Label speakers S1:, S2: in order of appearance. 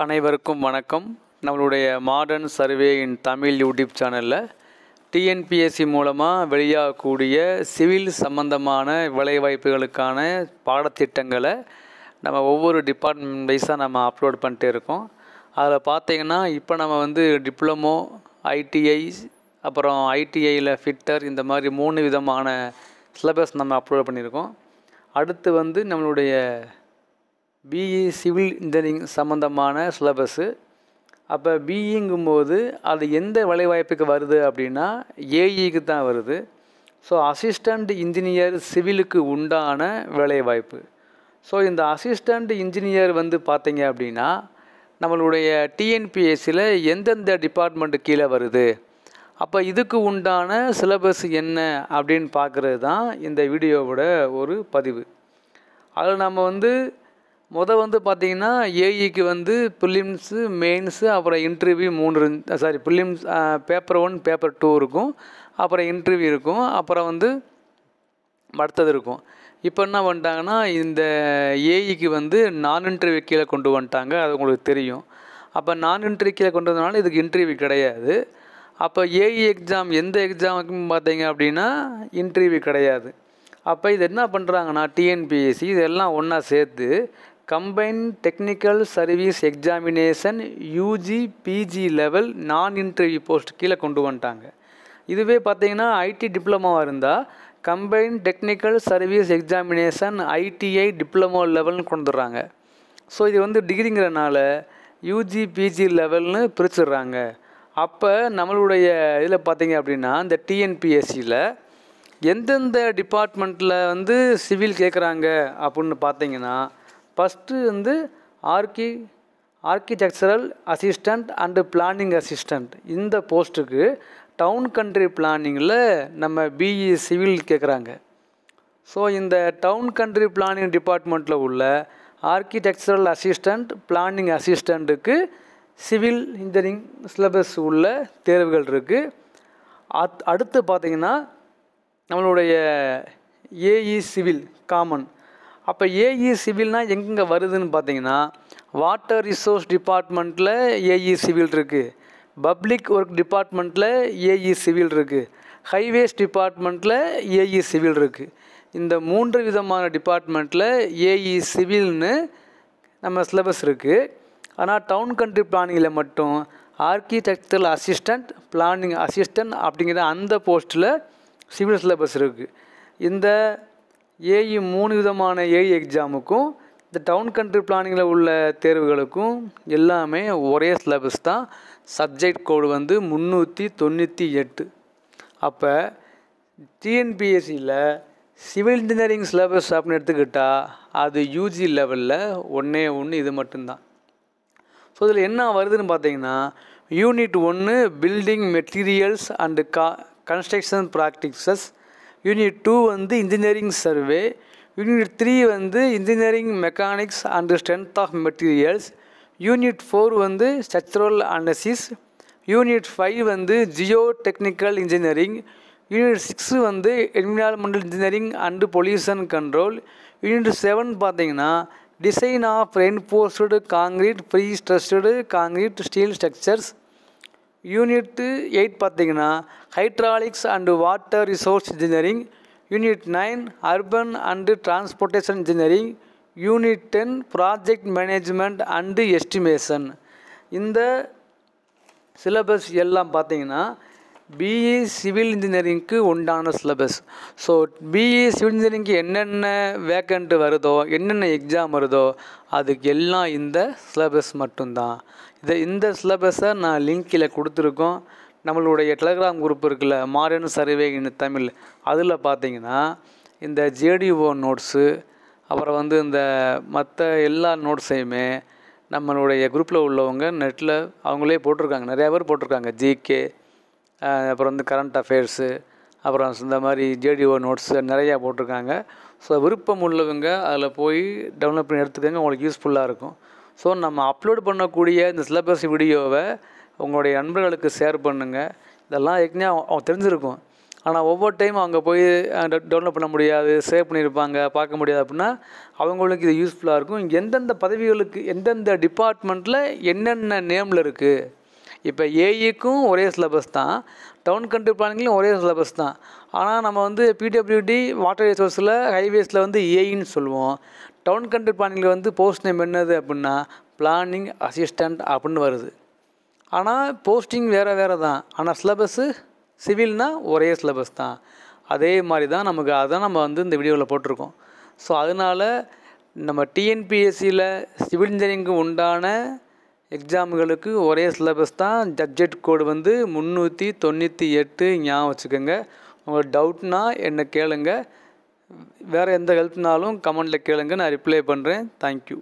S1: அனைவருக்கும் வணக்கம். நம்மளுடைய மாடர்ன் சர்வே இன் தமிழ் யூடியூப் சேனலில் டிஎன்பிஎஸ்சி மூலமாக வெளியாகக்கூடிய சிவில் சம்பந்தமான வேலைவாய்ப்புகளுக்கான பாடத்திட்டங்களை நம்ம ஒவ்வொரு டிபார்ட்மெண்ட் வைஸாக நம்ம அப்லோட் பண்ணிட்டே இருக்கோம். அதில் பார்த்திங்கன்னா இப்போ நம்ம டிப்ளமோ, ஐடிஐ, அப்புறம் ஐடிஐயில் ஃபிட்டர், இந்த மாதிரி 3 விதமான சிலபஸ் நம்ம அப்லோட் பண்ணியிருக்கோம். அடுத்து நம்மளுடைய பிஇ சிவில் இன்ஜினியரிங் சம்மந்தமான சிலபஸ்ஸு. அப்போ பிஇங்கும்போது அது எந்த வேலைவாய்ப்புக்கு வருது அப்படின்னா ஏஇக்கு தான் வருது. ஸோ அசிஸ்டண்ட் இன்ஜினியர் சிவிலுக்கு உண்டான வேலைவாய்ப்பு. ஸோ இந்த அசிஸ்டண்ட் இன்ஜினியர் பார்த்தீங்க அப்படின்னா நம்மளுடைய டிஎன்பிஎஸ்சியில் எந்தெந்த டிபார்ட்மெண்ட்டு கீழே வருது, அப்போ இதுக்கு உண்டான சிலபஸ் என்ன அப்படின்னு பார்க்குறது தான் இந்த வீடியோவோட ஒரு பதிவு. அதில் நம்ம பார்த்திங்கன்னா ஏஇக்கு ப்ரிலிம்ஸு, மெயின்ஸு, அப்புறம் இன்டர்வியூ 3 ப்ரிலிம்ஸ், பேப்பர் 1, பேப்பர் 2 இருக்கும், அப்புறம் இன்டர்வியூ இருக்கும், அப்புறம் அடுத்தது இருக்கும். இப்போ என்ன பண்ணிட்டாங்கன்னா இந்த ஏஇக்கு நான் இன்டர்வியூ கீழே கொண்டு வந்துட்டாங்க. அது உங்களுக்கு தெரியும். அப்போ நான் இன்டர்வியூ கீழே கொண்டு வந்தனால இதுக்கு இன்டர்வியூ கிடையாது. அப்போ ஏஇ எக்ஸாம் எந்த எக்ஸாமுக்கும் பார்த்தீங்க அப்படின்னா இன்டர்வியூ கிடையாது. அப்போ இது என்ன பண்ணுறாங்கன்னா டிஎன்பிஎஸ்சி இதெல்லாம் ஒன்றா சேர்த்து combine technical service examination UG PG level நான் இன்டர்வியூ போஸ்ட் கீழே கொண்டு வந்துட்டாங்க. இதுவே பார்த்திங்கன்னா ஐடி டிப்ளமோவாக இருந்தால் combine technical service examination ITI diploma லெவல்னு கொண்டு வந்துடுறாங்க. ஸோ இது டிகிரிங்கிறனால யூஜி பிஜி லெவல்னு பிரிச்சுடுறாங்க. அப்போ நம்மளுடைய இதில் பார்த்திங்க அப்படின்னா இந்த டிஎன்பிஎஸ்சியில் எந்தெந்த டிபார்ட்மெண்ட்டில் சிவில் கேட்குறாங்க அப்படின்னு பார்த்தீங்கன்னா first architectural assistant and planning assistant. இந்த போஸ்ட்டுக்கு டவுன் கண்ட்ரி பிளானிங்கில் நம்ம பிஇ சிவில் கேட்குறாங்க. ஸோ இந்த டவுன் கண்ட்ரி பிளானிங் டிபார்ட்மெண்ட்டில் உள்ள ஆர்கிடெக்சரல் அசிஸ்டண்ட், பிளானிங் அசிஸ்டண்ட்டுக்கு சிவில் இன்ஜினியரிங் சிலபஸ் உள்ள தேர்வுகள் இருக்குது. அடுத்து பார்த்திங்கன்னா நம்மளுடைய ஏஇ சிவில் காமன். அப்போ ஏஇ சிவில்னால் எங்கெங்கே வருதுன்னு பார்த்தீங்கன்னா வாட்டர் ரிசோர்ஸ் டிபார்ட்மெண்ட்டில் ஏஇ சிவில் இருக்குது, பப்ளிக் ஒர்க் டிபார்ட்மெண்ட்டில் ஏஇ சிவில் இருக்குது, ஹைவேஸ் டிபார்ட்மெண்ட்டில் ஏஇ சிவில் இருக்குது. இந்த 3 விதமான டிபார்ட்மெண்ட்டில் ஏஇ சிவில்னு நம்ம சிலபஸ் இருக்குது. ஆனால் டவுன் கண்ட்ரி பிளானிங்கில் மட்டும் ஆர்கிடெக்சரல் அசிஸ்டண்ட், பிளானிங் அசிஸ்டண்ட் அப்படிங்கிற அந்த போஸ்ட்டில் சிவில் சிலபஸ் இருக்குது. இந்த ஏஇ 3 விதமான ஏஇ எக்ஸாமுக்கும் இந்த டவுன் கண்ட்ரி பிளானிங்கில் உள்ள தேர்வுகளுக்கும் எல்லாமே ஒரே சிலபஸ் தான். சப்ஜெக்ட் கோடு 398. அப்போ டிஎன்பிஎஸ்சியில் சிவில் இன்ஜினியரிங் சிலபஸ் அப்படின்னு எடுத்துக்கிட்டால் அது யூஜி லெவலில் ஒன்று இது மட்டும்தான். ஸோ இதில் என்ன வருதுன்னு பார்த்தீங்கன்னா unit 1 building materials and construction practices, unit 2 engineering survey, unit 3 engineering mechanics and strength of materials, unit 4 structural analysis, unit 5 geotechnical engineering, unit 6 environmental engineering and pollution control, unit 7 பார்த்திங்கன்னா design of reinforced concrete prestressed concrete steel structures, unit 8 பார்த்திங்கன்னா hydraulics and water resource engineering, unit 9 urban and transportation engineering, unit 10 project management and estimation. இந்த syllabus எல்லாம் பார்த்திங்கன்னா BE civil இன்ஜினியரிங்க்கு உண்டான syllabus. So BE civil இன்ஜினியரிங்க்கு என்னென்ன vacant வருதோ, என்னென்ன exam வருதோ அதுக்கு எல்லாம் இந்த சிலபஸ் மட்டும்தான். இந்த சிலபஸை நான் லிங்க்கில் கொடுத்துருக்கோம். நம்மளுடைய டெலகிராம் குரூப் இருக்குல்ல, மாடர்ன் சர்வே இன் தமிழ், அதில் பார்த்திங்கன்னா இந்த ஜேடிஓ நோட்ஸு, அப்புறம் இந்த மற்ற எல்லா நோட்ஸையுமே நம்மளுடைய குரூப்பில் உள்ளவங்க நெட்டில் அவங்களே போட்டிருக்காங்க. நிறையா பேர் போட்டிருக்காங்க. ஜிகே, அப்புறம் கரண்ட் அஃபேர்ஸு, அப்புறம் இந்த மாதிரி ஜேடிஓ நோட்ஸு நிறையா போட்டிருக்காங்க. ஸோ விருப்பம் உள்ளவங்க அதில் போய் டவுன்லோட் பண்ணி எடுத்துக்கோங்க, உங்களுக்கு யூஸ்ஃபுல்லாக இருக்கும். ஸோ நம்ம அப்லோட் பண்ணக்கூடிய இந்த சிலபஸ் வீடியோவை உங்களுடைய நண்பர்களுக்கு ஷேர் பண்ணுங்கள். இதெல்லாம் ஏற்கனவே அவங்க தெரிஞ்சிருக்கும். ஆனால் ஒவ்வொரு டைம் அங்கே போய் டவுன்லோட் பண்ண முடியாது, சேவ் பண்ணியிருப்பாங்க, பார்க்க முடியாது. அப்படின்னா அவங்களுக்கு இது யூஸ்ஃபுல்லாக இருக்கும். எந்தெந்த பதவிகளுக்கு எந்தெந்த டிபார்ட்மெண்ட்டில் என்னென்ன நேமில் இருக்குது. இப்போ ஏஇக்கும் ஒரே சிலபஸ் தான், டவுன் கண்ட்ரி பிளானிங்லையும் ஒரே சிலபஸ் தான். ஆனால் நம்ம வந்து பிடபிள்யூடி வாட்டர் ரிசோர்ஸில் ஹைவேஸில் வந்து ஏஇன்னு சொல்லுவோம். டவுன் கண்ட்ரி பிளானிங்கில் வந்து போஸ்ட் நேம் என்னது அப்படின்னா பிளானிங் அசிஸ்டண்ட் அப்படின்னு வருது. ஆனால் போஸ்டிங் வேறு தான், ஆனால் சிலபஸ்ஸு சிவில்னால் ஒரே சிலபஸ் தான். அதே மாதிரி தான் நமக்கு அதான் நம்ம வந்து இந்த வீடியோவில் போட்டிருக்கோம். ஸோ அதனால் நம்ம டிஎன்பிஎஸ்சியில் சிவில் இன்ஜினியரிங்கு உண்டான எக்ஸாமுகளுக்கு ஒரே சிலபஸ் தான். ஜட்ஜெட் கோடு வந்து 398 ஞாபகம் வச்சுக்கோங்க. உங்களுக்கு டவுட்னா என்ன கேளுங்க, வேறு எந்த ஹெல்ப்னாலும் கமெண்டில் கேளுங்க, நான் ரிப்ளை பண்ணுறேன். தேங்க்யூ.